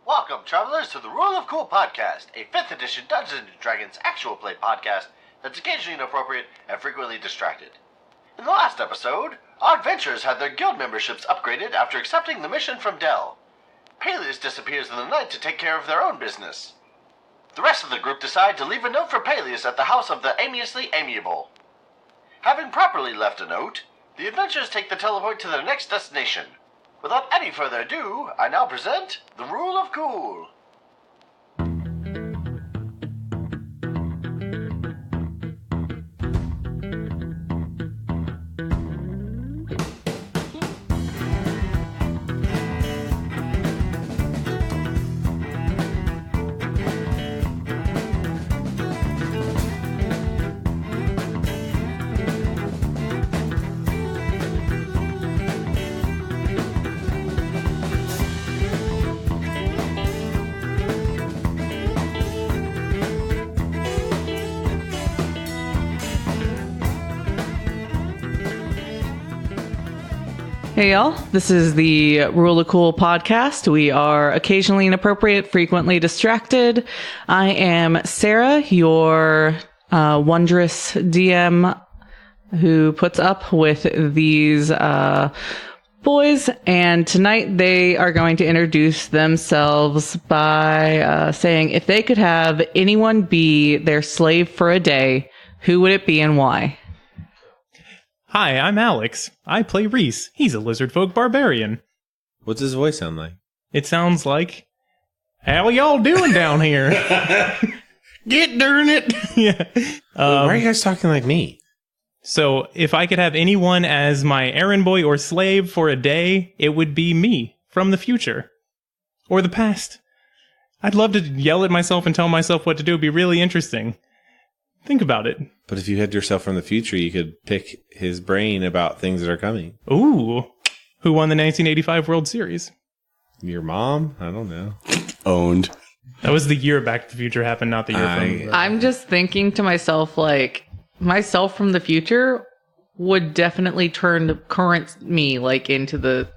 Welcome, travelers, to the Rule of Cool podcast, a 5th edition Dungeons & Dragons actual play podcast that's occasionally inappropriate and frequently distracted. In the last episode, our adventurers had their guild memberships upgraded after accepting the mission from Dell. Peleus disappears in the night to take care of their own business. The rest of the group decide to leave a note for Peleus at the house of the Aimlessly Amiable. Having properly left a note, the adventurers take the teleport to their next destination. Without any further ado, I now present the Rule of Cool. Hey y'all, this is the Rule of Cool podcast. We are occasionally inappropriate, frequently distracted. I am Sarah, your wondrous DM who puts up with these boys, and tonight they are going to introduce themselves by saying if they could have anyone be their slave for a day, who would it be and why? Hi, I'm Alex. I play Rhys. He's a Lizardfolk Barbarian. What's his voice sound like? It sounds like, how y'all doing down here? Get darn it! Yeah. Why are you guys talking like me? So, if I could have anyone as my errand boy or slave for a day, it would be me from the future. Or the past. I'd love to yell at myself and tell myself what to do. It'd be really interesting. Think about it. But if you had yourself from the future, you could pick his brain about things that are coming. Ooh. Who won the 1985 World Series? Your mom? I don't know. Owned. That was the year Back to the Future happened, not the year from... I'm just thinking to myself, like, myself from the future would definitely turn the current me, like, into the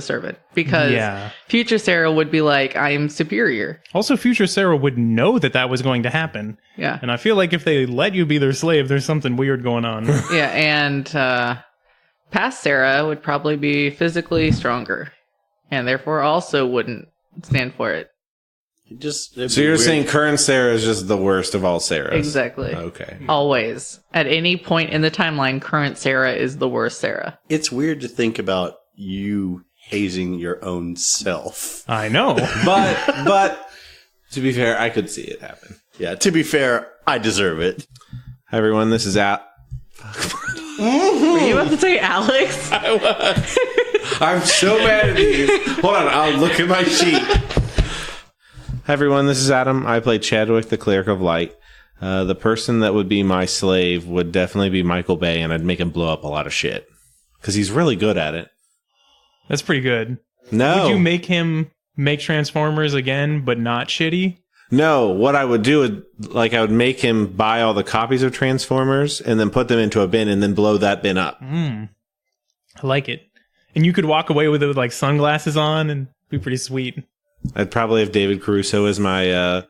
servant. Because future Sarah would be like, I'm superior. Also, future Sarah would know that was going to happen. Yeah. And I feel like if they let you be their slave, there's something weird going on. Yeah, and past Sarah would probably be physically stronger. And therefore also wouldn't stand for it. So you're saying current Sarah is just the worst of all Sarahs? Exactly. Okay. Always. At any point in the timeline, current Sarah is the worst Sarah. It's weird to think about you hazing your own self. I know. But to be fair, I could see it happen. Yeah, to be fair, I deserve it. Hi, everyone. This is Were you about to say Alex? I was. I'm so mad at these. Hold on. I'll look at my sheet. Hi, everyone. This is Adam. I play Chadwick, the Cleric of Light. The person that would be my slave would definitely be Michael Bay, and I'd make him blow up a lot of shit. Because he's really good at it. That's pretty good. No. Would you make him make Transformers again, but not shitty? No. What I would do is, I would make him buy all the copies of Transformers and then put them into a bin and then blow that bin up. I like it. And you could walk away with it with, sunglasses on and be pretty sweet. I'd probably have David Caruso as my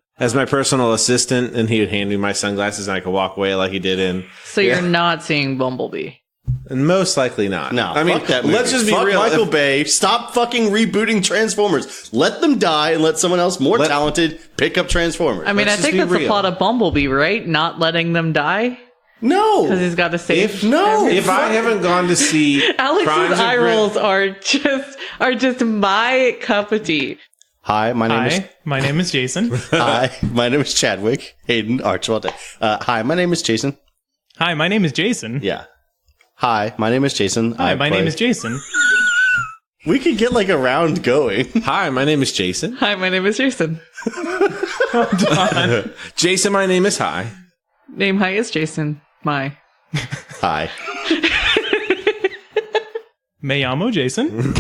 personal assistant, and he would hand me my sunglasses and I could walk away like he did in... So you're not seeing Bumblebee? And most likely not. No, I mean, let's just be real. Michael Bay, stop fucking rebooting Transformers. Let them die and let someone else more talented pick up Transformers. I mean, I think that's the plot of Bumblebee, right? Not letting them die? No. Because he's got to save... If I haven't gone to see... Alex's eye rolls are just my cup of tea. Hi, my name is Jason. Hi, my name is Chadwick. Hayden Archibald. Hi, my name is Jason. Hi, my name is Jason. Yeah. Hi, my name is Jason. Hi, my name is Jason. We could get a round going. Hi, my name is Jason. Hi, my name is Jason. Jason, my name is Hi. Name Hi is Jason. My. Hi. Me llamo Jason.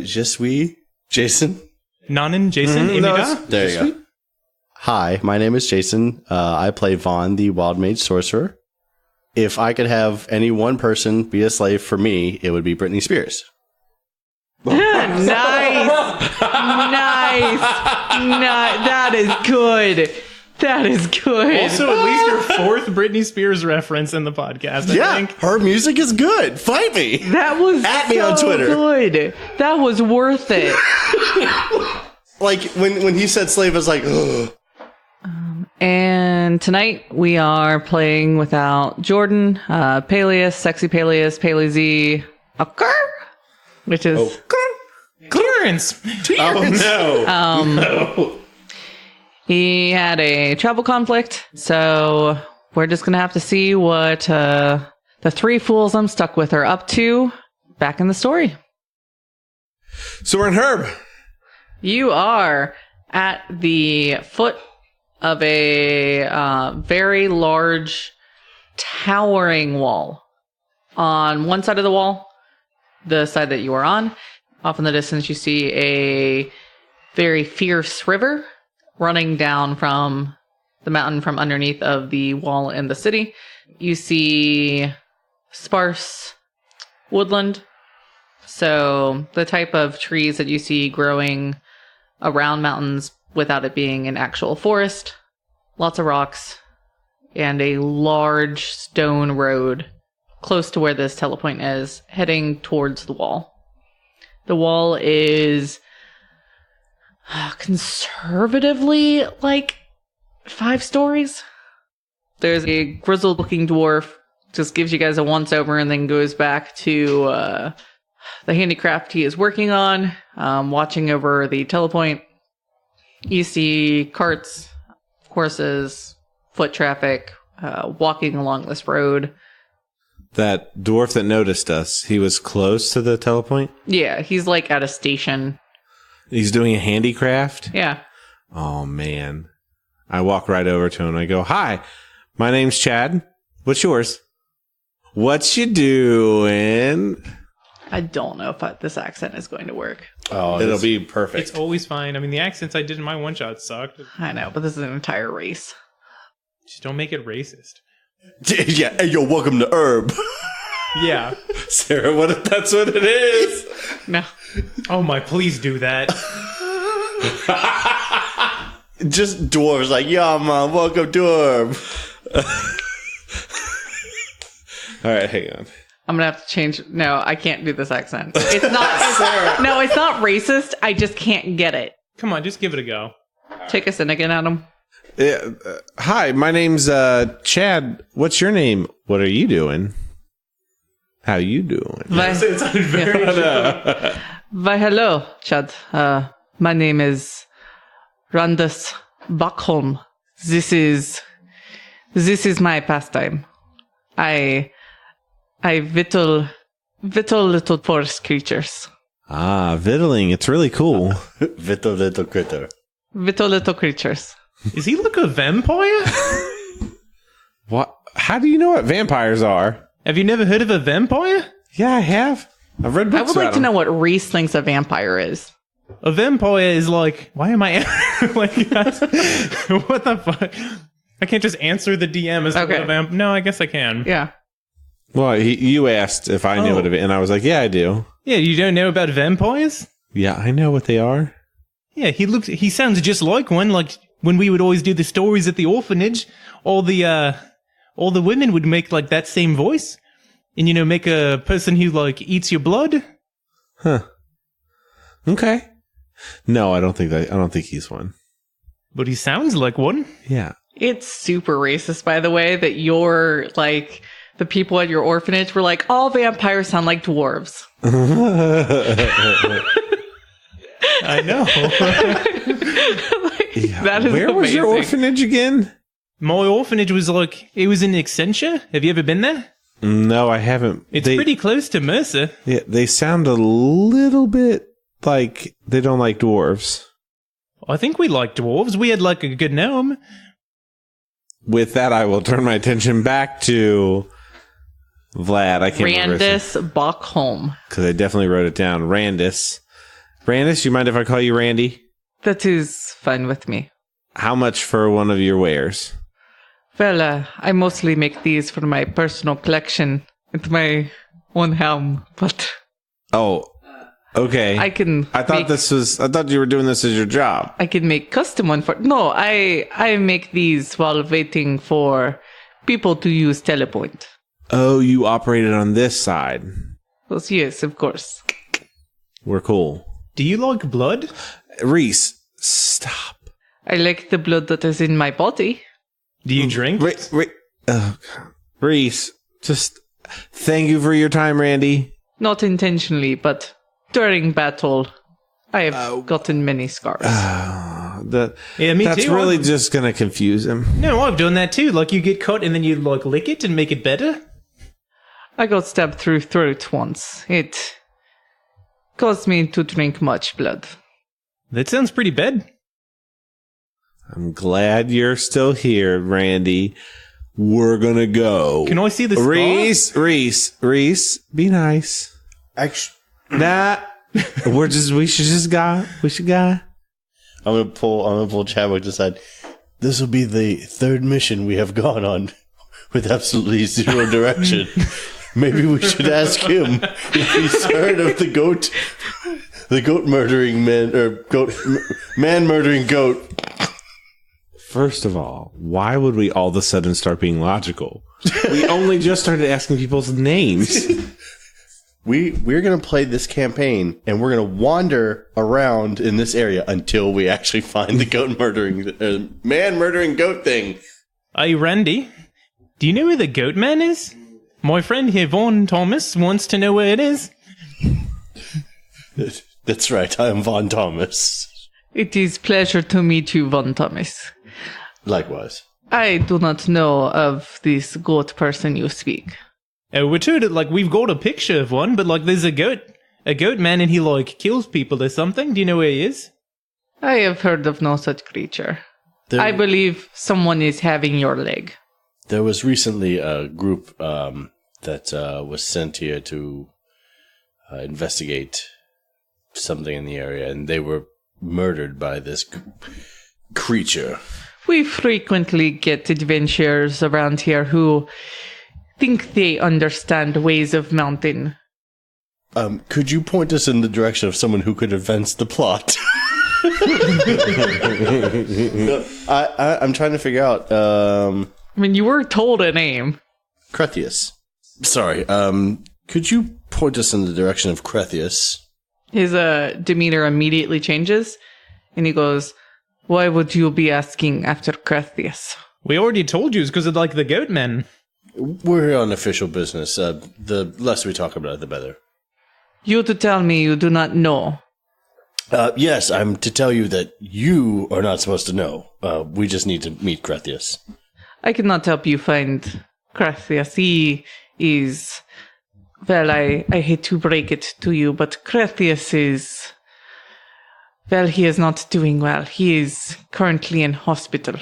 Je suis Jason. Nanen Jason Imida. There you go. Hi, my name is Jason. I play Vaan, the Wild Mage Sorcerer. If I could have any one person be a slave for me, it would be Britney Spears. Nice. Nice. That is good. That is good. Also, at least your fourth Britney Spears reference in the podcast, I think. Her music is good. Fight me. That was At me on Twitter. Good. That was worth it. Like, when he said slave, I was like, ugh. And tonight we are playing without Jordan, Peleus, Sexy Peleus, Paley which is Clearance! Oh, no. no. He had a travel conflict, so we're just gonna have to see what the three fools I'm stuck with are up to back in the story. So we're in Herb. You are at the foot of a very large, towering wall. On one side of the wall, the side that you are on, off in the distance, you see a very fierce river running down from the mountain from underneath of the wall in the city. You see sparse woodland. So the type of trees that you see growing around mountains without it being an actual forest. Lots of rocks. And a large stone road close to where this telepoint is, heading towards the wall. The wall is conservatively like 5 stories. There's a grizzled looking dwarf, just gives you guys a once over and then goes back to the handicraft he is working on, watching over the telepoint. You see carts, horses, foot traffic, walking along this road. That dwarf that noticed us, he was close to the telepoint? Yeah, he's like at a station. He's doing a handicraft? Yeah. Oh, man. I walk right over to him and I go, "Hi, my name's Chad. What's yours?" "What you doing?" I don't know if this accent is going to work. Oh, It'll be perfect. It's always fine. I mean, the accents I did in my one-shot sucked. I know, but this is an entire race. Just don't make it racist. Yeah, hey, yo, welcome to Herb. Yeah. Sarah, what if that's what it is? No. Oh my, please do that. Just dwarves like, yeah, man, welcome to Herb. All right, hang on. I'm going to have to change. No, I can't do this accent. It's not. No, it's not racist. I just can't get it. Come on, just give it a go. Take a cynic in, Adam. Yeah, hi, my name's Chad. What's your name? What are you doing? How you doing? Why, why hello, Chad. My name is Randus Buckholm. This is my pastime. I whittle little forest creatures. Ah, vittling. It's really cool. Vittle little critter. Whittle little creatures. Is he like a vampire? What? How do you know what vampires are? Have you never heard of a vampire? Yeah, I have. I've read books I would like about to know them. what Rhys thinks a vampire is. A vampire is like, why am I like that's, what the fuck? I can't just answer the DM as to what a vamp. No, I guess I can. Yeah. Well, you asked if I knew what it is, and I was like, yeah, I do. Yeah, you don't know about vampires? Yeah, I know what they are. Yeah, he sounds just like one. Like when we would always do the stories at the orphanage, all the women would make like that same voice, and make a person who like eats your blood. Huh. Okay. No, I don't think he's one. But he sounds like one. Yeah. It's super racist, by the way, that you're like the people at your orphanage were like, all vampires sound like dwarves. I know. That is Where was your amazing. orphanage again? My orphanage was it was in Accenture. Have you ever been there? No, I haven't. It's pretty close to Mercer. Yeah, they sound a little bit like they don't like dwarves. I think we like dwarves. We had like a good gnome. With that, I will turn my attention back to Vlad. I can't remember Randus Buckholm. because I definitely wrote it down. Randus, you mind if I call you Randy? That is fine with me. How much for one of your wares? Well, I mostly make these for my personal collection. It's my own home, but... Oh, I thought you were doing this as your job. I can make custom one for... No, I make these while waiting for people to use telepoint. Oh, you operated on this side. Well, yes, of course. We're cool. Do you like blood? Rhys, stop. I like the blood that is in my body. Do you drink? Rhys, just thank you for your time, Randy. Not intentionally, but during battle, I have gotten many scars. Me that's too. really just going to confuse him. No, I've done that too. Like, you get cut and then you, like, lick it and make it better. I got stabbed through throat once. It caused me to drink much blood. That sounds pretty bad. I'm glad you're still here, Randy. We're going to go. Can I see the scar? Rhys, be nice. Actually, we should go. I'm gonna pull Chadwick aside. This will be the third mission we have gone on with absolutely zero direction. Maybe we should ask him if he's heard of the goat murdering man, or man murdering goat. First of all, why would we all of a sudden start being logical? We only just started asking people's names. We're going to play this campaign, and we're going to wander around in this area until we actually find the man murdering goat thing. Hey, Randy, do you know where the goat man is? My friend here, Vaan Thomas, wants to know where it is. That's right, I am Vaan Thomas. It is pleasure to meet you, Vaan Thomas. Likewise. I do not know of this goat person you speak. We're told that, like, we've got a picture of one, but, like, there's a goat man, and he, like, kills people or something. Do you know where he is? I have heard of no such creature. I believe someone is having your leg. There was recently a group that was sent here to investigate something in the area, and they were murdered by this creature. We frequently get adventurers around here who think they understand ways of mountain. Could you point us in the direction of someone who could advance the plot? No, I'm trying to figure out. I mean, you were told a name. Crethius. Sorry. Could you point us in the direction of Crethius? His demeanor immediately changes, and he goes, "Why would you be asking after Crethius?" We already told you it's because of, like, the goat men. We're here on official business. The less we talk about it, the better. You to tell me you do not know. Yes, I'm to tell you that you are not supposed to know. We just need to meet Crethius. I cannot help you find Crethius. He is... Well, I hate to break it to you, but Crethius is... Well, he is not doing well. He is currently in hospital.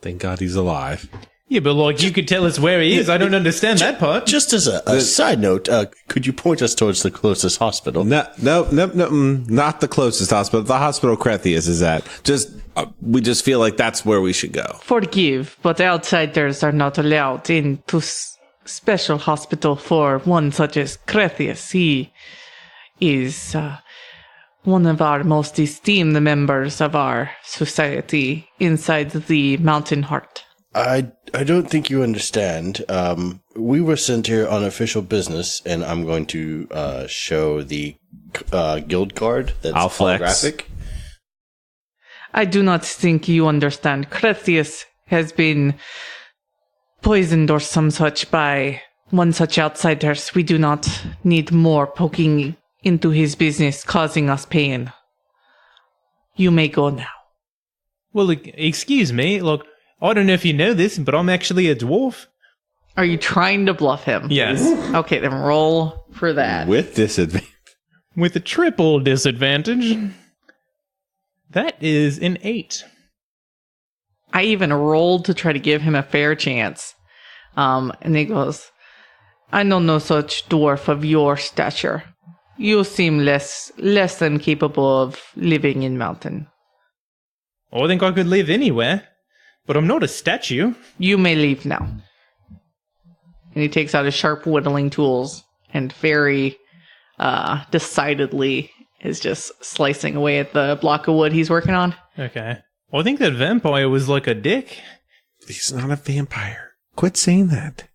Thank God he's alive. Yeah, but, like, you could tell us where he is. I don't understand that part. Just as a side note, could you point us towards the closest hospital? No, not the closest hospital. The hospital Crethius is at. We just feel like that's where we should go. Forgive, but outsiders are not allowed into special hospital for one such as Crethius. He is one of our most esteemed members of our society inside the Mountain Heart. I don't think you understand. We were sent here on official business, and I'm going to show the guild card that's holographic. I do not think you understand. Crethius has been poisoned or some such by one such outsiders. We do not need more poking into his business, causing us pain. You may go now. Well, excuse me, look, I don't know if you know this, but I'm actually a dwarf. Are you trying to bluff him? Yes. Okay, then roll for that. With disadvantage. With a triple disadvantage. That is an 8. I even rolled to try to give him a fair chance. And he goes, I know no such dwarf of your stature. You seem less than capable of living in mountain. I think I could live anywhere, but I'm not a statue. You may leave now. And he takes out his sharp whittling tools and very decidedly is just slicing away at the block of wood he's working on. Okay. Well, I think that vampire was like a dick. He's not a vampire. Quit saying that.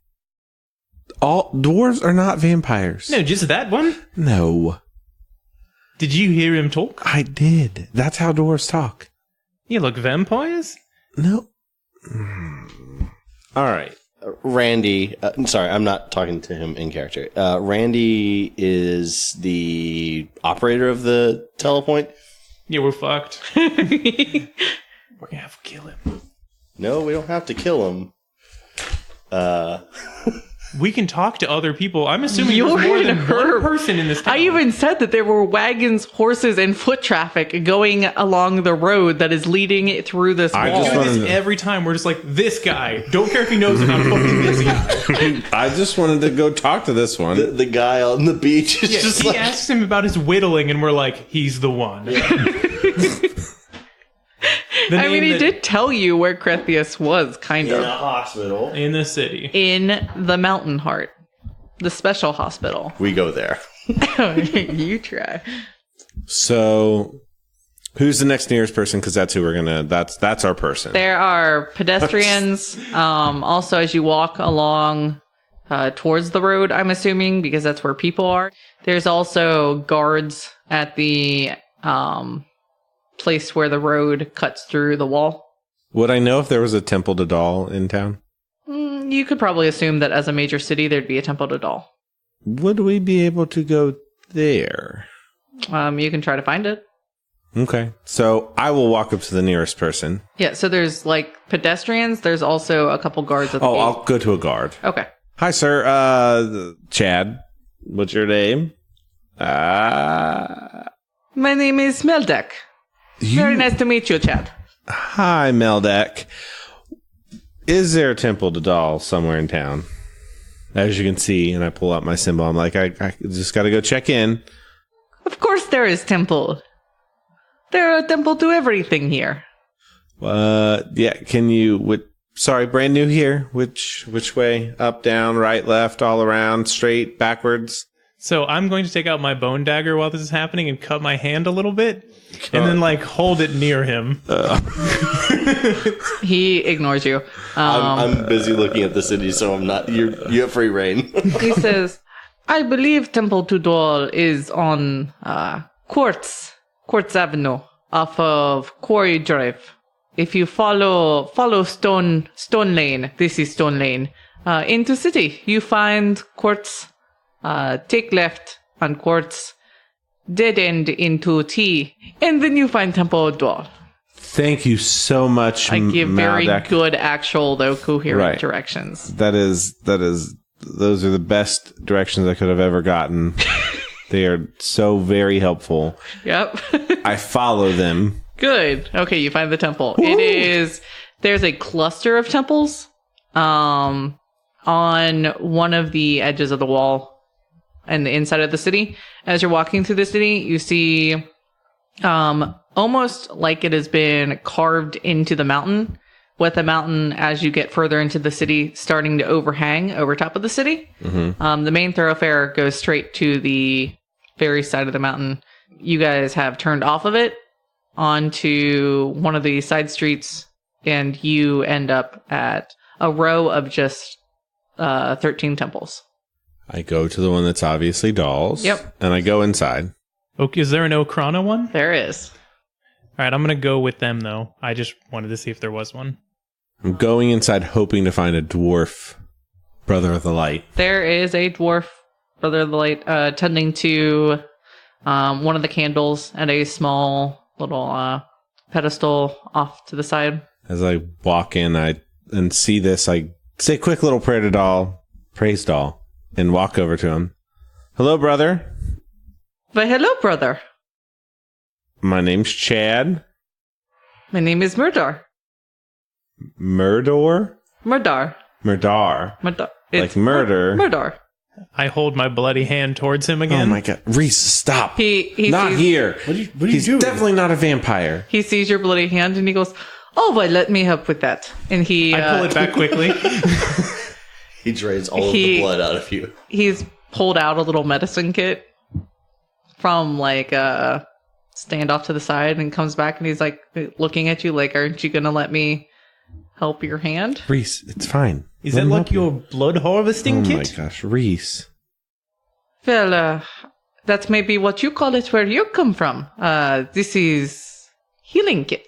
All dwarves are not vampires. No, just that one? No. Did you hear him talk? I did. That's how dwarves talk. You look vampires? No. All right. Randy, sorry, I'm not talking to him in character. Randy is the operator of the telepoint. Yeah, we're fucked. We're gonna have to kill him. No, we don't have to kill him. We can talk to other people. I'm assuming You're there's more in than her- one person in this town. I even said that there were wagons, horses, and foot traffic going along the road that is leading through this I wall. just do wanted this to- every time. We're just like, this guy. Don't care if he knows about fucking this guy. I just wanted to go talk to this one. The guy on the beach is Yeah, just he like... asks him about his whittling, and we're like, he's the one. I mean, he did tell you where Crethius was, kind in a of. hospital. In the city. In the Mountain Heart. The special hospital. We go there. You try. So, who's the next nearest person? Because that's who we're gonna. That's our person. There are pedestrians. Also, as you walk along towards the road, I'm assuming, because that's where people are. There's also guards at the place where the road cuts through the wall. Would I know if there was a temple to Doll in town? You could probably assume that as a major city, there'd be a temple to Doll. Would we be able to go there? You can try to find it. Okay. So I will walk up to the nearest person. Yeah, so there's like pedestrians. There's also a couple guards at the gate. I'll go to a guard. Okay. Hi, sir. Chad. What's your name? My name is Meldek. Very nice to meet you, Chad. Hi, Meldek. Is there a temple to Doll somewhere in town? As you can see, and I pull out my symbol, I'm like, I just got to go check in. Of course there is temple. There are a temple to everything here. Yeah, can you... Sorry, brand new here. Which way? Up, down, right, left, all around, straight, backwards? So I'm going to take out my bone dagger while this is happening and cut my hand a little bit. And then, like, hold it near him. He ignores you. I'm busy looking at the city, so I'm not. You have free reign. He says, I believe Temple to Doll is on Quartz Avenue off of Quarry Drive. If you follow Stone Lane, this is Stone Lane, into city, you find Quartz. Take left on Quartz, dead end into T, and then you find Temple Doll. Thank you so much, I give very Meldek. good, actual, though coherent Right. directions. Those are the best directions I could have ever gotten. They are so very helpful. Yep. I follow them. Good. Okay, you find the temple. There's a cluster of temples on one of the edges of the wall and the inside of the city. As you're walking through the city, you see almost like it has been carved into the mountain, with the mountain, as you get further into the city, starting to overhang over top of the city. Mm-hmm. The main thoroughfare goes straight to the very side of the mountain. You guys have turned off of it onto one of the side streets, and you end up at a row of just 13 temples. I go to the one that's obviously Doll's. Yep. And I go inside. Okay, is there an Okrana one? There is. All right, I'm going to go with them, though. I just wanted to see if there was one. I'm going inside hoping to find a dwarf brother of the light. There is a dwarf brother of the light tending to one of the candles at a small little pedestal off to the side. As I walk in and see this, I say a quick little prayer to Doll, praise Doll, and walk over to him. Hello, brother. Why, hello, brother. My name's Chad. My name is Murdar. Murdor? Murdar. Murdar. Murdar. Like murder. Murdar. I hold my bloody hand towards him again. Oh my god. Rhys, stop. He Not sees, here. What are you He's doing? definitely not a vampire. He sees your bloody hand and he goes, "Oh, well, let me help with that." And he I pull it back quickly. He drains all of the blood out of you. He's pulled out a little medicine kit. from like stand off to the side and comes back and he's like looking at you like, aren't you gonna let me help your hand? Rhys, it's fine. Is Let that him like help you. your blood harvesting Oh kit? my gosh, Rhys. Well, that's maybe what you call it where you come from. This is healing kit.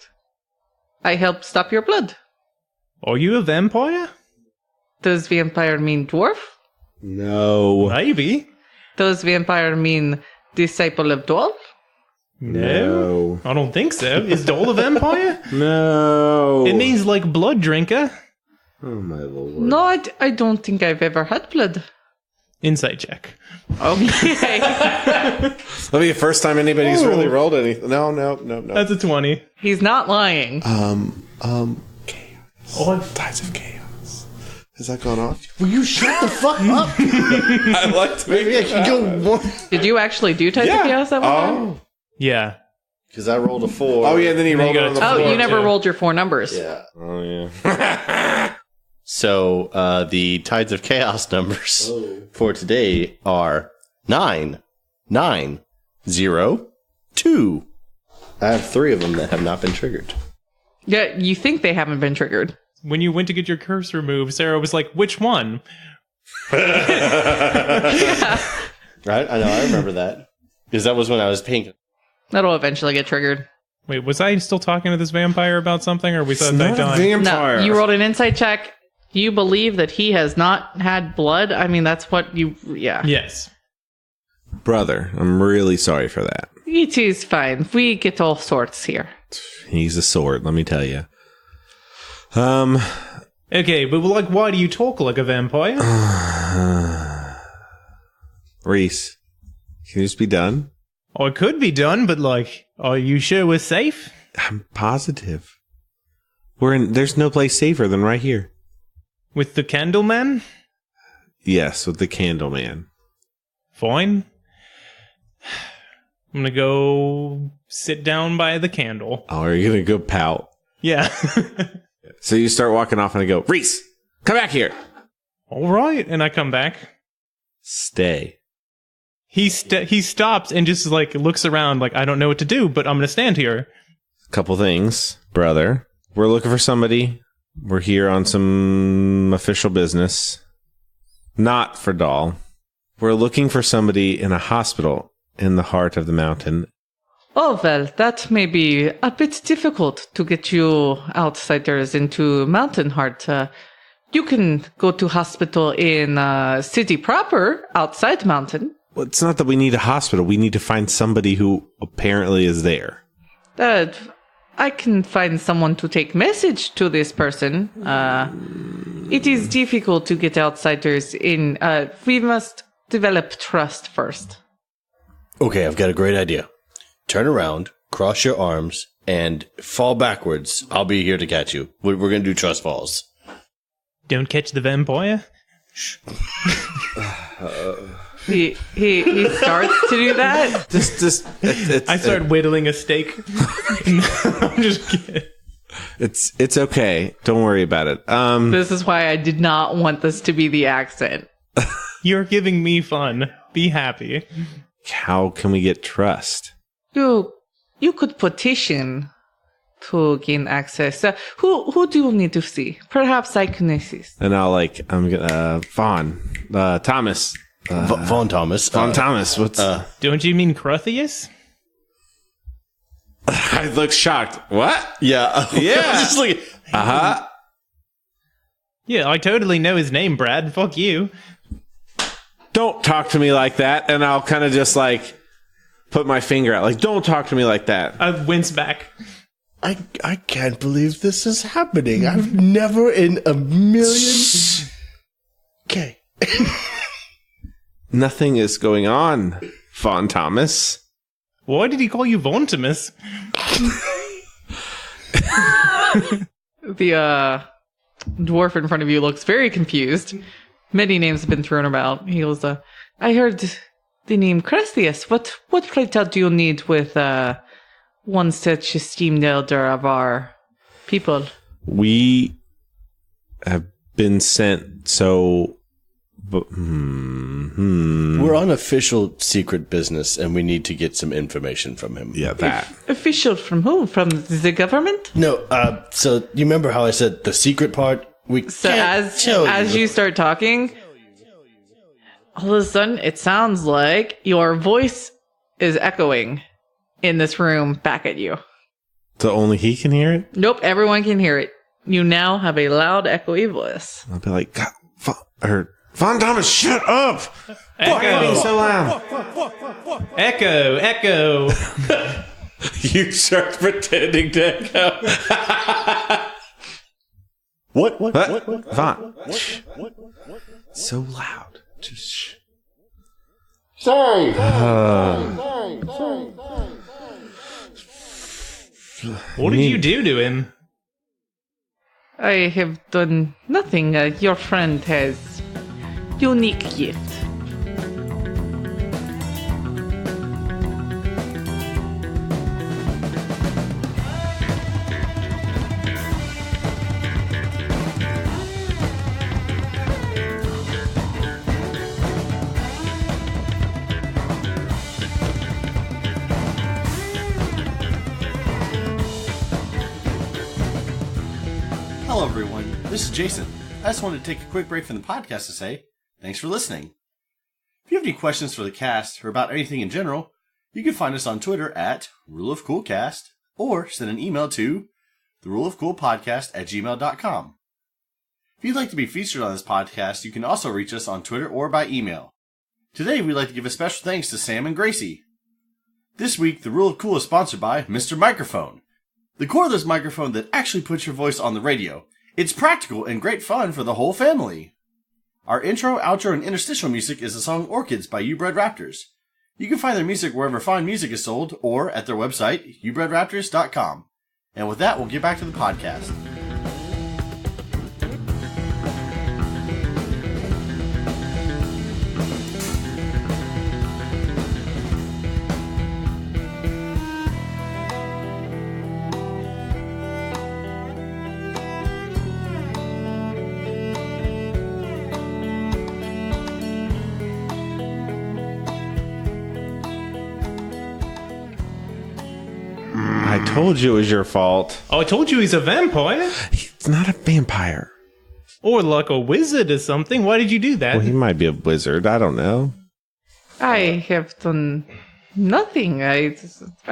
I help stop your blood. Are you a vampire? Does vampire mean dwarf? No. Maybe. Does vampire mean disciple of Dwell? No. I don't think so. Is Dole a vampire? No. It means like blood drinker. Oh my lord. No, I don't think I've ever had blood. Insight check. Okay. That'll be the first time anybody's really rolled anything. No. That's a 20. He's not lying. Chaos. Oh, Tides of chaos. Has that gone off? Will you shut the fuck up? I like to Maybe I can go more. Did you actually do Tides of Chaos that one time? yeah. Because I rolled a 4. Oh, yeah, then he rolled you it on the got Oh, floor. you never too. rolled your 4 numbers. Yeah. Oh, yeah. So the Tides of Chaos numbers for today are 9, 9, 0, 2. I have 3 of them that have not been triggered. Yeah, you think they haven't been triggered. When you went to get your curse removed, Sarah was like, which one? Right? I know, I remember that. Because that was when I was pink. That'll eventually get triggered. Wait, was I still talking to this vampire about something, or we thought they Not a died? vampire. No, you rolled an insight check. You believe that he has not had blood? I mean, that's what you... Yeah. Yes. Brother, I'm really sorry for that. It is fine. We get all sorts here. He's a sword, let me tell you. Okay, but like, why do you talk like a vampire? Rhys, can you just be done? Oh, it could be done, but like, are you sure we're safe? I'm positive. There's no place safer than right here. With the Candleman? Yes, with the Candleman. Fine. I'm gonna go sit down by the candle. Oh, are you gonna go pout? Yeah. So you start walking off and I go, Rhys, come back here. All right, and I come back. Stay. He stops and just like looks around like, I don't know what to do, but I'm gonna stand here. Couple things, brother. We're looking for somebody. We're here on some official business. Not for Doll. We're looking for somebody in a hospital in the heart of the mountain. Oh, well, that may be a bit difficult to get you outsiders into Mountain Heart. You can go to hospital in city proper, outside mountain. Well, it's not that we need a hospital. We need to find somebody who apparently is there. I can find someone to take message to this person. It is difficult to get outsiders in. We must develop trust first. Okay, I've got a great idea. Turn around, cross your arms, and fall backwards. I'll be here to catch you. We're going to do trust falls. Don't catch the vampire. He starts to do that. I start whittling a steak. I'm just kidding. It's okay. Don't worry about it. This is why I did not want this to be the accent. You're giving me fun. Be happy. How can we get trust? You could petition to gain access. Who do you need to see? Perhaps psychokinesis. And I'm gonna Vaan, Thomas, Vaughn Thomas. Vaan Thomas. What's? Don't you mean Cruthius? I look shocked. What? Yeah. Yeah. Just like, Yeah, I totally know his name, Brad. Fuck you. Don't talk to me like that. And I'll kind of just like put my finger out. Like, don't talk to me like that. I wince back. I can't believe this is happening. I've never in a million... Okay. Nothing is going on, Vaan Thomas. Why did he call you Vontimus? The dwarf in front of you looks very confused. Many names have been thrown about. He goes, I heard the name Crestius. What plate do you need with one such esteemed elder of our people? We have been sent so But, We're on official secret business, and we need to get some information from him. Yeah, that. Official from who? From the government? No, so you remember how I said the secret part? We So can't tell as you start talking, all of a sudden it sounds like your voice is echoing in this room back at you. So only he can hear it? Nope, everyone can hear it. You now have a loud, echoey voice. I'll be like, God, Von Thomas, shut up! Why are you being so loud? Echo. You start pretending to echo. What? Von. Shh. So loud. Just shh. Sorry. What did you do to him? I have done nothing. Your friend has unique gift. Hello, everyone. This is Jason. I just wanted to take a quick break from the podcast to say thanks for listening. If you have any questions for the cast or about anything in general, you can find us on Twitter at RuleOfCoolCast or send an email to theruleofcoolpodcast@gmail.com. If you'd like to be featured on this podcast, you can also reach us on Twitter or by email. Today, we'd like to give a special thanks to Sam and Gracie. This week, The Rule of Cool is sponsored by Mr. Microphone, the cordless microphone that actually puts your voice on the radio. It's practical and great fun for the whole family. Our intro, outro, and interstitial music is the song Orchids by You Bred Raptors. You can find their music wherever fine music is sold or at their website, youbredraptors.com. And with that, we'll get back to the podcast. I told you it was your fault. Oh, I told you he's a vampire. He's not a vampire. Or like a wizard or something. Why did you do that? Well, he might be a wizard. I don't know. I have done nothing. I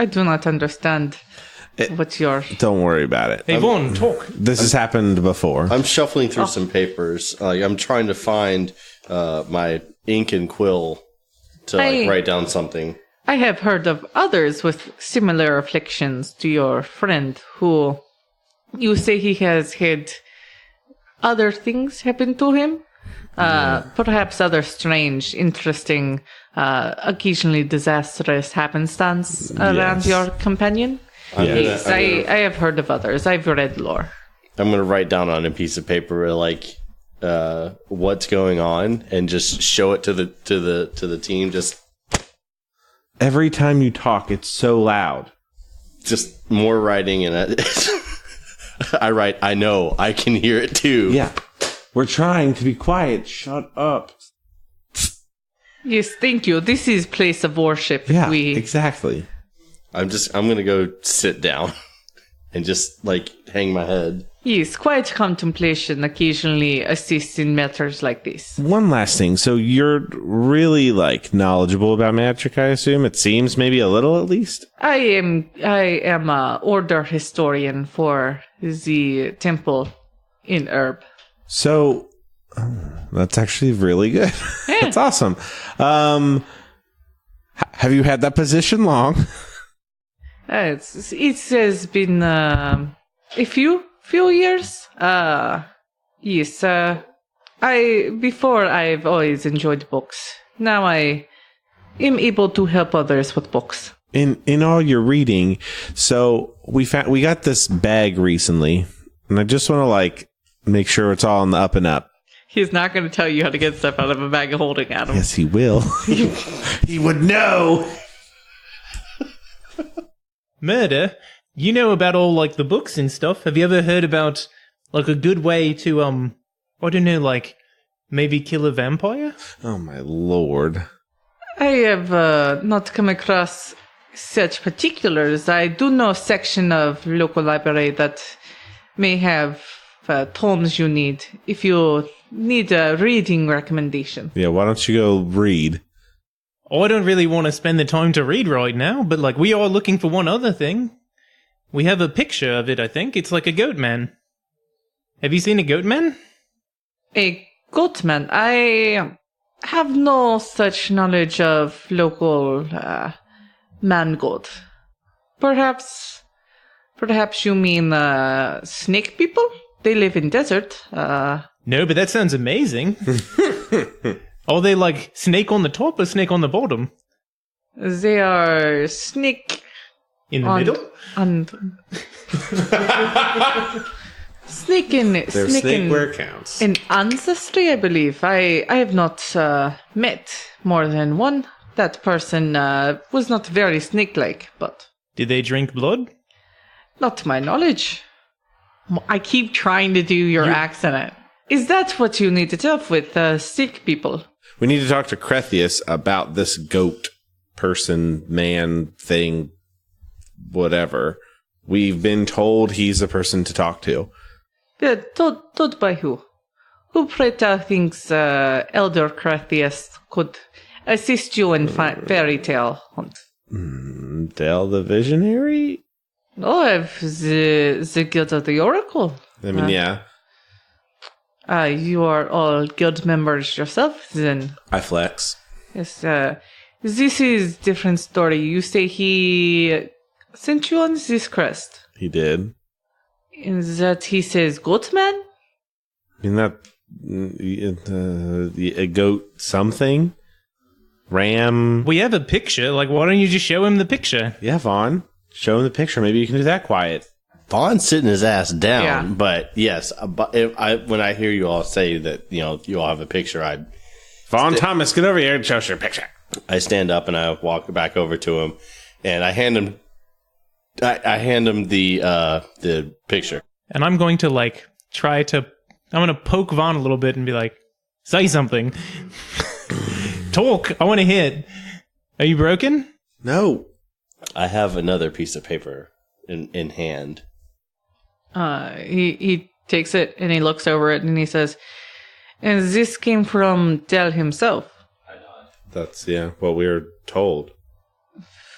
do not understand what's your... Don't worry about it. Hey, Vaan, talk. This has happened before. I'm shuffling through some papers. I'm trying to find my ink and quill to write down something. I have heard of others with similar afflictions to your friend who you say he has had other things happen to him. Perhaps other strange, interesting, occasionally disastrous happenstance around your companion. Yes, I have heard of others. I've read lore. I'm going to write down on a piece of paper what's going on and just show it to the team. Just every time you talk, it's so loud. Just more writing, and I write, I know, I can hear it too. Yeah. We're trying to be quiet. Shut up. Yes, thank you. This is place of worship. Yeah, exactly. I'm going to go sit down and just hang my head. Yes, quiet contemplation occasionally assists in matters like this. One last thing. So you're really knowledgeable about magic, I assume? It seems, maybe a little at least? I am a order historian for the temple in Herb. So that's actually really good. Yeah. That's awesome. Have you had that position long? It has been a few years. Yes. I've always enjoyed books. Now I am able to help others with books. In all your reading, so we got this bag recently, and I just want to make sure it's all on the up and up. He's not going to tell you how to get stuff out of a bag of holding, Adam. Yes, he will. He would know. Murder? You know about all, the books and stuff. Have you ever heard about, a good way to, I don't know, Maybe kill a vampire? Oh my lord. I have not come across such particulars. I do know a section of local library that may have tomes you need if you need a reading recommendation. Yeah, why don't you go read? Oh, I don't really want to spend the time to read right now, but like we are looking for one other thing. We have a picture of it, I think. It's like a goat man. Have you seen a goat man? A goatman. I have no such knowledge of local man goat. Perhaps you mean snake people? They live in desert. No, but that sounds amazing. Are they like snake on the top or snake on the bottom? They are snake In the middle? Snake in They're snake where it counts. in ancestry, I believe. I have not met more than one. That person was not very snake-like, but Did they drink blood? not to my knowledge. I keep trying to do your accent. Is that what you need to help with, sick people? We need to talk to Crethius about this goat person, man, thing, whatever. We've been told he's the person to talk to. Yeah, told by who? Who Preta thinks Elder Crethius could assist you in fairy tale hunt? Dell the Visionary? Oh, I've the Guild of the Oracle. I mean, yeah. You are all guild members yourself, then. I flex. Yes, this is different story. You say he sent you on this quest. He did. And that he says, Goatman? I mean, that a goat something? Ram? We have a picture. Like, why don't you just show him the picture? Yeah, Vaughn. Show him the picture. Maybe you can do that quiet. Vaughn's sitting his ass down, Yeah. but yes, when I hear you all say that, you all have a picture, Vaughn Thomas, get over here and show us your picture. I stand up and I walk back over to him, and I hand him the picture. And I'm going to like I'm going to poke Vaan a little bit and be like, say something. Talk. I want to hit. Are you broken? No. I have another piece of paper in hand. He takes it and he looks over it and he says, and this came from Dell himself. That's, what we were told.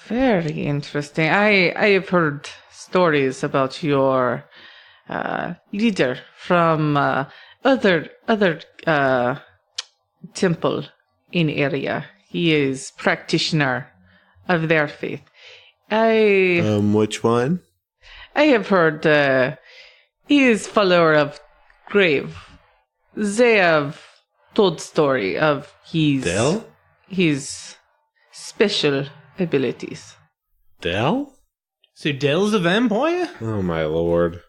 Very interesting. I have heard stories about your leader from other temple in area. He is practitioner of their faith. Which one? I have heard he is follower of Grave. They have told story of Dell? his special abilities. Dell? So Dell's a vampire? Oh, my lord.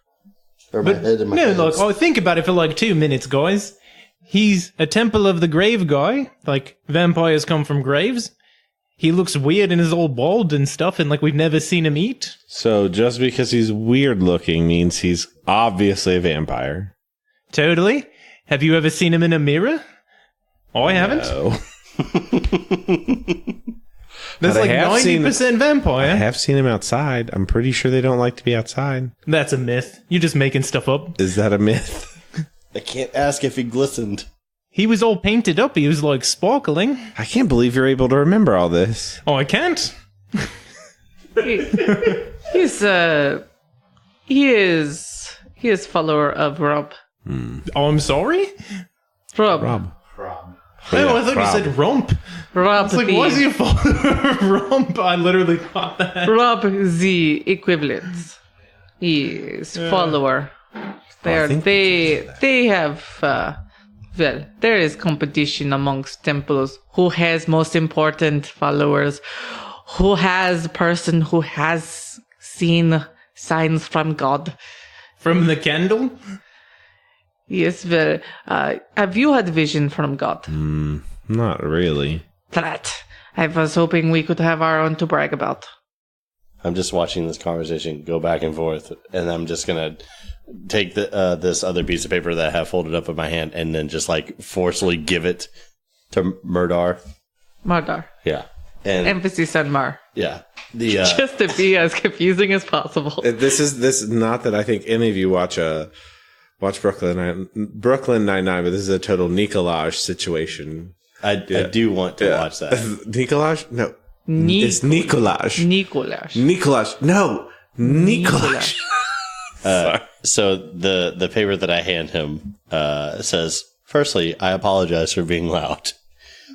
But no, look, think about it for like 2 minutes, guys. He's a Temple of the Grave guy. Like, vampires come from graves. He looks weird and is all bald and stuff, and like we've never seen him eat. So just because he's weird looking means he's obviously a vampire. Totally. Have you ever seen him in a mirror? Oh, I haven't. No. That's like 90% vampire. I have seen him outside. I'm pretty sure they don't like to be outside. That's a myth. You're just making stuff up. Is that a myth? I can't ask if he glistened. He was all painted up. He was like sparkling. I can't believe you're able to remember all this. Oh, I can't. He is follower of Rob. Oh, I'm sorry? Rob. Oh, I thought you said rump. Rob It's like, the, why is he a follower of rump? I literally thought that. Rob the equivalent. He is follower. They have there is competition amongst temples. Who has most important followers? Who has a person who has seen signs from God? From the candle? Yes, have you had vision from God? Not really. That. I was hoping we could have our own to brag about. I'm just watching this conversation go back and forth, and I'm just gonna take this other piece of paper that I have folded up in my hand and then just like forcefully give it to Murdar. Murdar. Yeah. And Emphasis on Mar. yeah. The Just to be as confusing as possible. This is not that I think any of you watch Brooklyn Nine-Nine, but this is a total Nicolaj situation. I do want to watch that. Nicolaj? No. It's Nicolaj. Nicolaj. No. Nicolaj. So the paper that I hand him says, firstly, I apologize for being loud.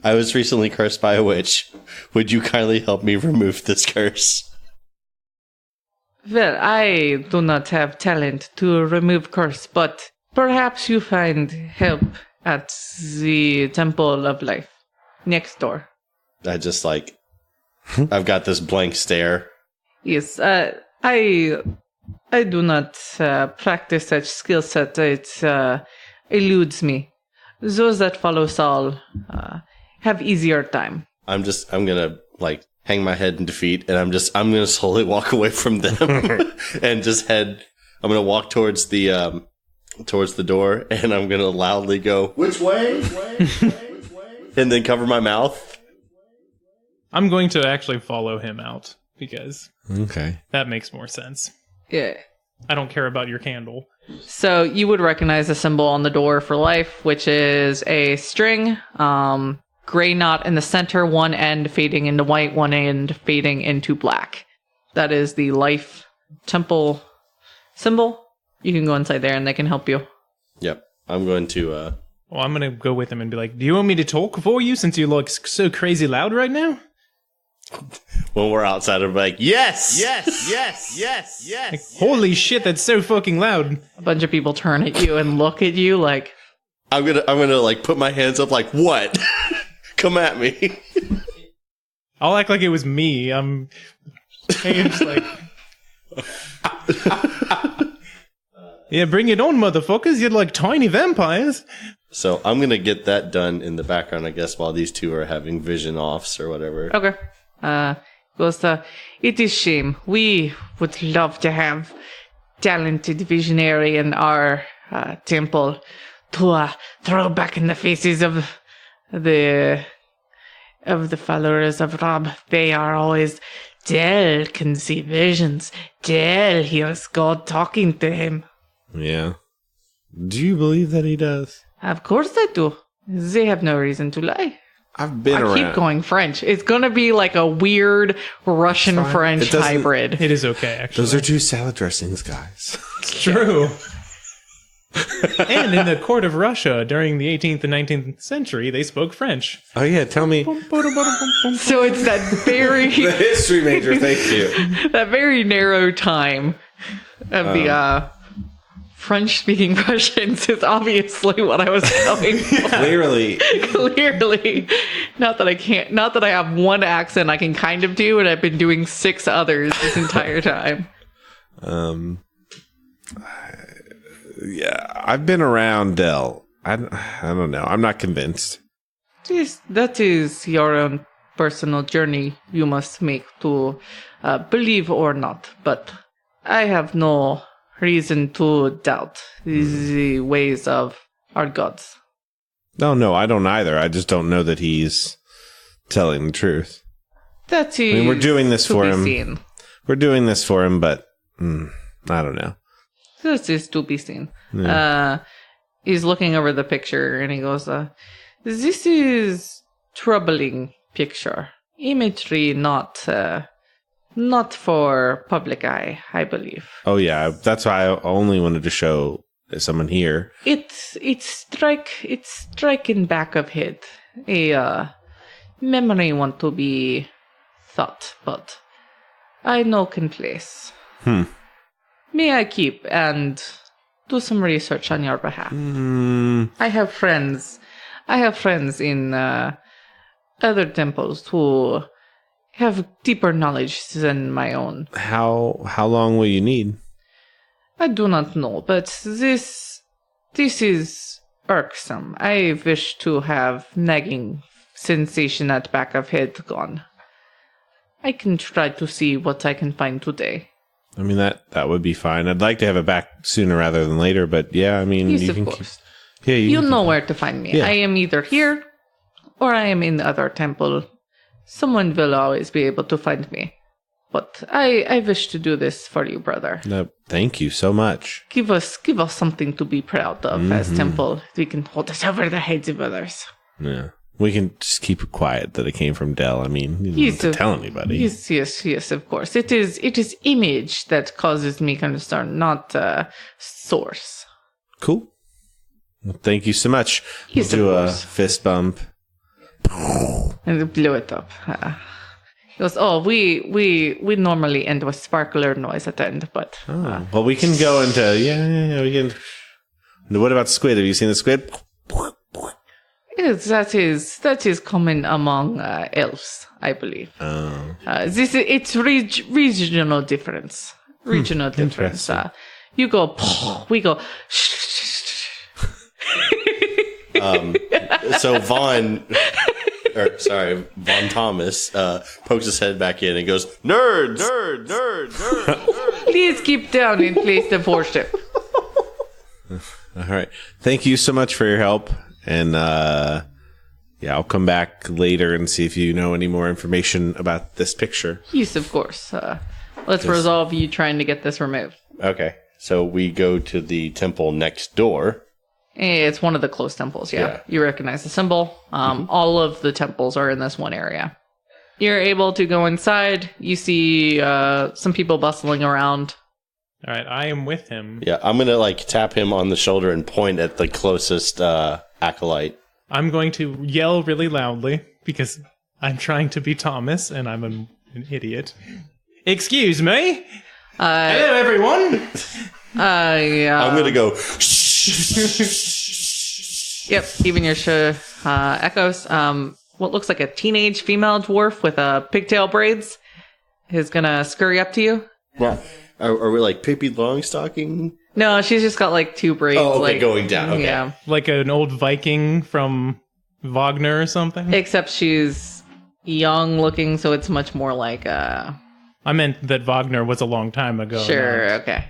I was recently cursed by a witch. Would you kindly help me remove this curse? Well, I do not have talent to remove curse, but perhaps you find help at the Temple of Life next door. I just like, I've got this blank stare. Yes, I do not practice such skill set. It eludes me. Those that follow Saul have easier time. I'm gonna like hang my head in defeat, and I'm gonna slowly walk away from them and just I'm gonna walk towards the door, and I'm gonna loudly go, "Which way? And then cover my mouth. I'm going to actually follow him out because Okay. that makes more sense. Yeah. I don't care about your candle. So you would recognize the symbol on the door for life, which is a string, gray knot in the center, one end fading into white, one end fading into black. That is the life temple symbol. You can go inside there and they can help you. Yep. I'm going to Well, I'm going to go with him and be like, do you want me to talk for you since you look so crazy loud right now? when we're outside, I'm like, yes. Like, holy shit, that's so fucking loud. A bunch of people turn at you and look at you like, I'm gonna like put my hands up like, what? Come at me. I'll act like it was me. I'm just like... Yeah, bring it on, motherfuckers. You're like tiny vampires. So I'm gonna get that done in the background, I guess, while these two are having vision offs or whatever. okay. It is shame. We would love to have talented visionary in our temple to throw back in the faces of the followers of Rob. They are always, Del can see visions. Del hears God talking to him. Yeah. Do you believe that he does? Of course I do. They have no reason to lie. I've been I around. keep going French. It's going to be like a weird Russian-French It doesn't- hybrid. It is okay, actually. Those are two salad dressings, guys. It's true. And in the court of Russia during the 18th and 19th century, they spoke French. Oh yeah, tell me. So it's that very The history major, thank you. that very narrow time of the French-speaking Russians is obviously what I was going for. Clearly. Clearly, not that I have one accent I can kind of do, and I've been doing 6 others this entire time. Yeah, I've been around Dell. I don't know. I'm not convinced. That is your own personal journey you must make to believe or not. But I have no reason to doubt the ways of our gods. No, I don't either. I just don't know that he's telling the truth. That is. I mean, we're doing this to for be him. seen. We're doing this for him, but I don't know. This is to be seen. He's looking over the picture and he goes, this is troubling picture. Imagery not for public eye, I believe. Oh yeah, that's why I only wanted to show someone here. It's striking back of head. A memory want to be thought, but I no can place. May I keep and do some research on your behalf? I have friends in other temples who have deeper knowledge than my own. How long will you need? I do not know, but this is irksome. I wish to have nagging sensation at back of head gone. I can try to see what I can find today. I mean, that would be fine. I'd like to have it back sooner rather than later, but yeah, I mean, Yes, you of can course. you know where to find me. Yeah. I am either here or I am in the other temple. Someone will always be able to find me. But I wish to do this for you, brother. No, thank you so much. Give us something to be proud of as temple. We can hold us over the heads of others. Yeah. We can just keep it quiet that it came from Dell. I mean, you don't have to tell anybody. Yes, of course. It is image that causes me concern, not source. Cool. Well, thank you so much. Yes, We'll do of a course. fist bump. And blew it up. He goes, oh, we normally end with sparkler noise at the end, but Well, we can go into we can. What about squid? Have you seen the squid? that is common among elves, I believe. Oh, It's regional difference. Regional difference. You go, we go. So Vaan Thomas pokes his head back in and goes, nerds. Please keep down in place of worship. all right. Thank you so much for your help, and I'll come back later and see if you know any more information about this picture. Yes, of course. Let's resolve you trying to get this removed. Okay, so we go to the temple next door. It's one of the closed temples, yeah. You recognize the symbol. All of the temples are in this one area. You're able to go inside. You see some people bustling around. All right, I am with him. Yeah, I'm gonna tap him on the shoulder and point at the closest acolyte. I'm going to yell really loudly because I'm trying to be Thomas and I'm an idiot. Excuse me. Hello, everyone. I'm gonna go. Yep, even your echoes. What looks like a teenage female dwarf with pigtail braids is gonna scurry up to you. Yeah. Are we like Pippi Longstocking? No, she's just got two braids. Oh, okay, going down. Okay. Yeah. Like an old Viking from Wagner or something? Except she's young looking, so it's much more like I meant that Wagner was a long time ago. Sure, not okay.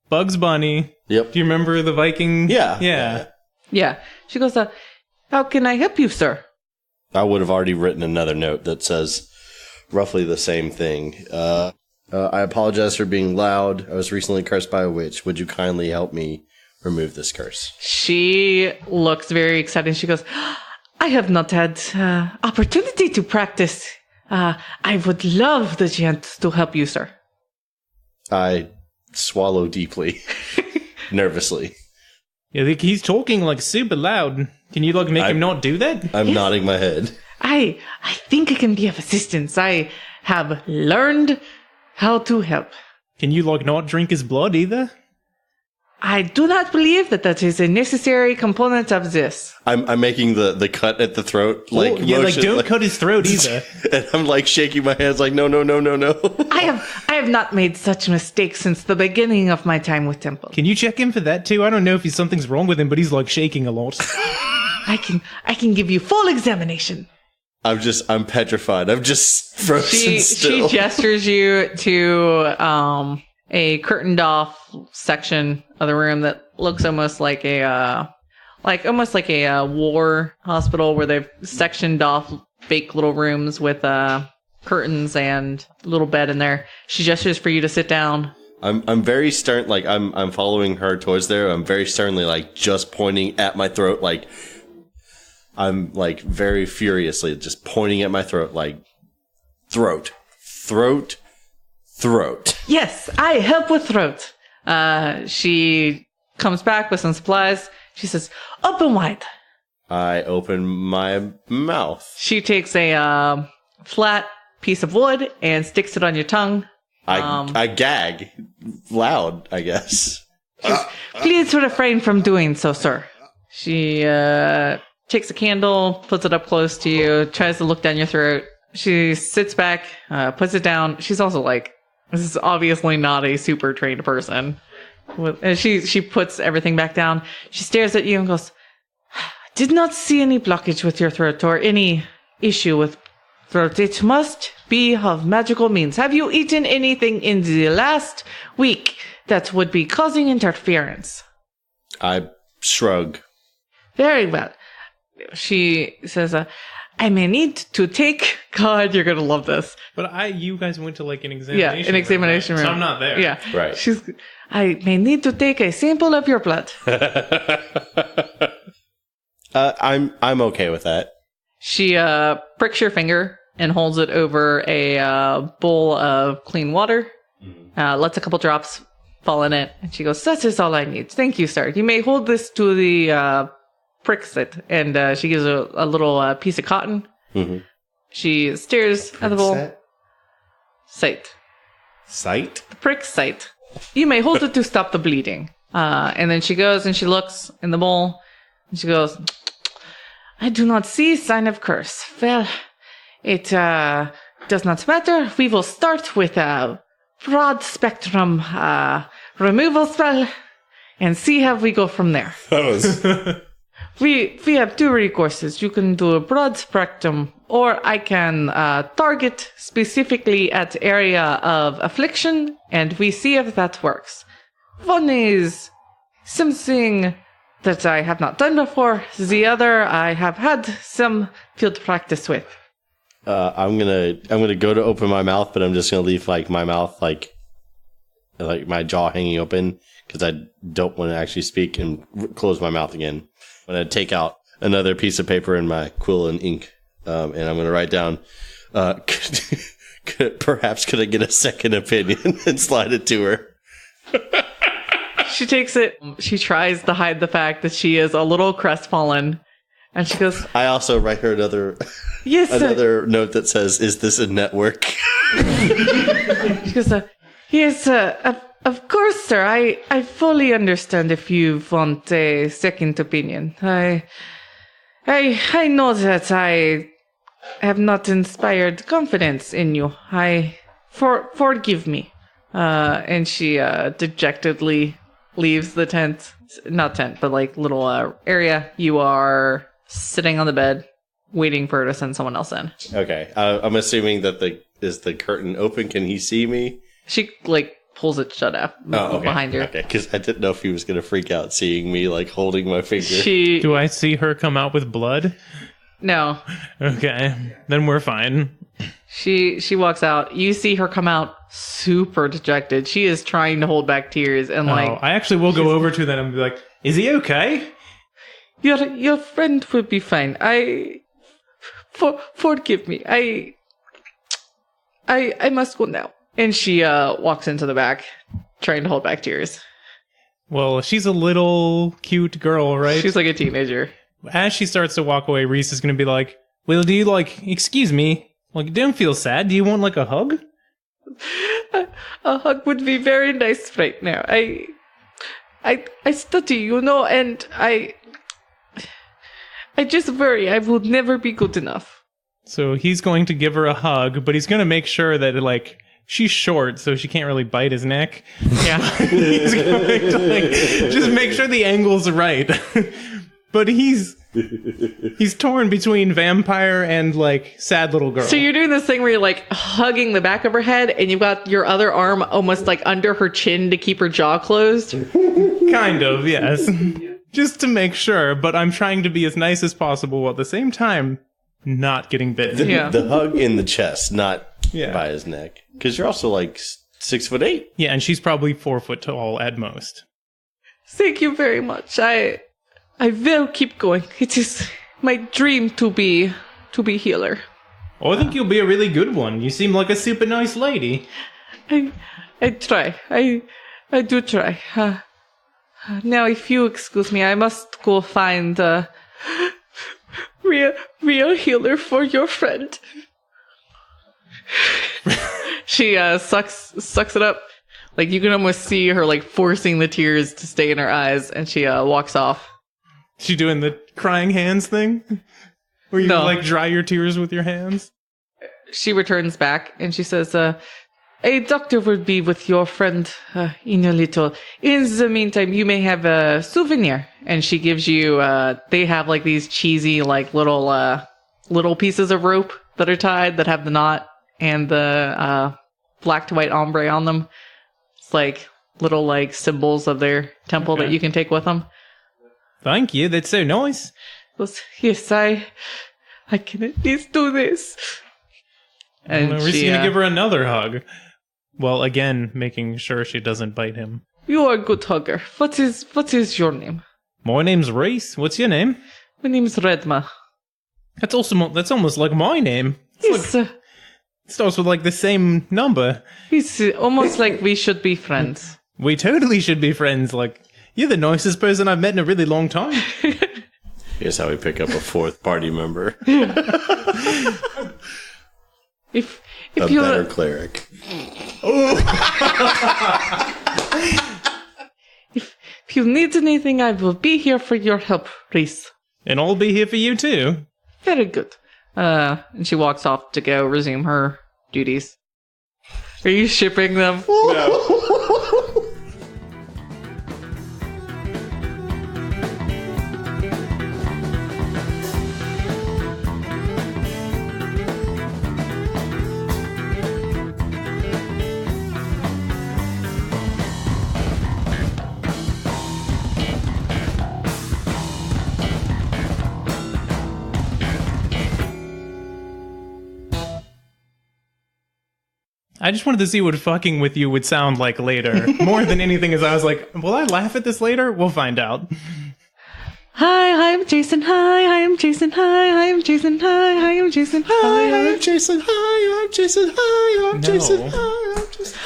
Bugs Bunny. Yep. Do you remember the Viking? Yeah. Yeah. She goes, how can I help you, sir? I would have already written another note that says roughly the same thing. I apologize for being loud. I was recently cursed by a witch. Would you kindly help me remove this curse? She looks very excited. She goes, I have not had opportunity to practice. I would love the chance to help you, sir. I swallow deeply, nervously. Yeah, he's talking super loud. Can you make him not do that? I'm nodding my head. I think I can be of assistance. I have learned how to help. Can you not drink his blood either? I do not believe that is a necessary component of this. I'm making the cut at the throat, motion, don't cut his throat either. And I'm shaking my hands no. I have not made such mistakes since the beginning of my time with Temple. Can you check him for that too? I don't know if something's wrong with him, but he's shaking a lot. I can give you full examination. I'm petrified. I'm just frozen still. She gestures you to a curtained off section of the room that looks almost like a war hospital where they've sectioned off fake little rooms with curtains and a little bed in there. She gestures for you to sit down. I'm very stern. I'm following her towards there. I'm very sternly just pointing at my throat. I'm very furiously just pointing at my throat, throat. Yes, I help with throat. She comes back with some supplies. She says, open wide. I open my mouth. She takes a flat piece of wood and sticks it on your tongue. I gag loud, I guess. Please refrain from doing so, sir. She takes a candle, puts it up close to you, tries to look down your throat. She sits back, puts it down. She's also this is obviously not a super trained person. And she puts everything back down. She stares at you and goes, did not see any blockage with your throat or any issue with But it must be of magical means. Have you eaten anything in the last week that would be causing interference? I shrug. Very well. She says, I may need to take... God, you're going to love this. But you guys went to like an examination Yeah, an examination room. So I'm not there. Yeah. Right. I may need to take a sample of your blood. I'm okay with that. She pricks your finger and holds it over a bowl of clean water. Lets a couple drops fall in it. And she goes, that is all I need. Thank you, sir. You may hold this to the pricks it. And she gives a little piece of cotton. Mm-hmm. She stares at the bowl. Sight. Sight? The prick sight. You may hold it to stop the bleeding. And then she goes and she looks in the bowl. And she goes, I do not see sign of curse. Well, it does not matter. We will start with a broad spectrum removal spell and see how we go from there. That was... We have two recourses. You can do a broad spectrum, or I can target specifically at area of affliction, and we see if that works. One is something that I have not done before. The other I have had some field practice with. I'm gonna go to open my mouth, but I'm just gonna leave like my mouth like my jaw hanging open because I don't want to actually speak and close my mouth again. I'm gonna take out another piece of paper and my quill and ink, and I'm gonna write down. Perhaps could I get a second opinion and slide it to her? She takes it. She tries to hide the fact that she is a little crestfallen. And she goes, I also write her another note that says, is this a network? She goes, yes, of course, sir. I fully understand if you want a second opinion. I know that I have not inspired confidence in you. Forgive me. And she dejectedly leaves the tent. Not tent, but like little area. You are sitting on the bed, waiting for her to send someone else in. Okay. I'm assuming that is the curtain open? Can he see me? She like pulls it shut up behind her. Okay, because I didn't know if he was going to freak out seeing me like holding my finger. Do I see her come out with blood? No. Okay, then we're fine. She walks out. You see her come out super dejected. She is trying to hold back tears and I actually will go over to them and be like, "Is he okay?" Your friend will be fine. Forgive me. I must go now. And she walks into the back, trying to hold back tears. Well, she's a little cute girl, right? She's like a teenager. As she starts to walk away, Rhys is going to be like, well, do you excuse me, don't feel sad. Do you want a hug? A hug would be very nice right now. I study, and I just worry I will never be good enough. So he's going to give her a hug, but he's going to make sure that, she's short, so she can't really bite his neck. Yeah. He's going to, just make sure the angle's right. But he's torn between vampire and, sad little girl. So you're doing this thing where you're, hugging the back of her head, and you've got your other arm almost, under her chin to keep her jaw closed? Kind of, yes. Just to make sure, but I'm trying to be as nice as possible while at the same time not getting bitten. The hug in the chest, not by his neck. Because you're also 6'8". Yeah, and she's probably 4 foot tall at most. Thank you very much. I will keep going. It is my dream to be healer. Oh, I think you'll be a really good one. You seem like a super nice lady. I try. I do try. Now, if you excuse me, I must go find a real healer for your friend. She sucks it up. You can almost see her forcing the tears to stay in her eyes, and she walks off. She doing the crying hands thing? Where you dry your tears with your hands? She returns back and she says, a doctor will be with your friend in a little. In the meantime, you may have a souvenir. And she gives you, they have these cheesy, little pieces of rope that are tied that have the knot and the black to white ombre on them. It's like little like symbols of their temple that you can take with them. Thank you. That's so nice. Yes, I can at least do this. And We're she, going to give her another hug. Well, again, making sure she doesn't bite him. You are a good hugger. What is your name? My name's Rhys. What's your name? My name is Redma. That's almost like my name. It Starts with like the same number. it's almost like we should be friends. We totally should be friends. Like, you're the nicest person I've met in a really long time. Here's how we pick up a fourth party member. If A you're better cleric. if you need anything, I will be here for your help, Rhys. And I'll be here for you too. Very good. And she walks off to go resume her duties. Are you shipping them? I just wanted to see what fucking with you would sound like later. More than anything, as I was like, will I laugh at this later? We'll find out. Hi, I'm Jason. Hi, I'm Jason. Hi, I'm Jason. Hi, I'm Jason. Hi, I'm Jason. Hi, I'm Jason. Hi, I'm Jason. No. Hi, I'm Jason.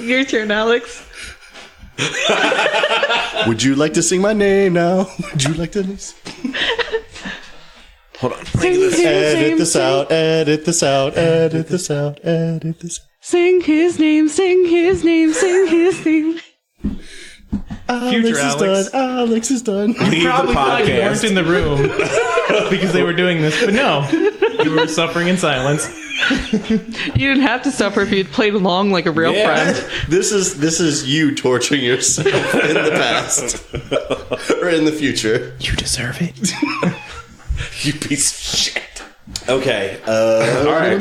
Your turn, Alex. Would you like to sing my name now? Would you like to? Hold on. Edit this out. Edit this out. Edit this out. Edit this out. Sing his name. Sing his name. Sing his name. Future Alex. Alex is done. You probably thought you weren't in the room because they were doing this, but no, you were suffering in silence. You didn't have to suffer if you'd played along like a real friend. This is you torturing yourself in the past or in the future. You deserve it. You piece of shit. Okay. All right.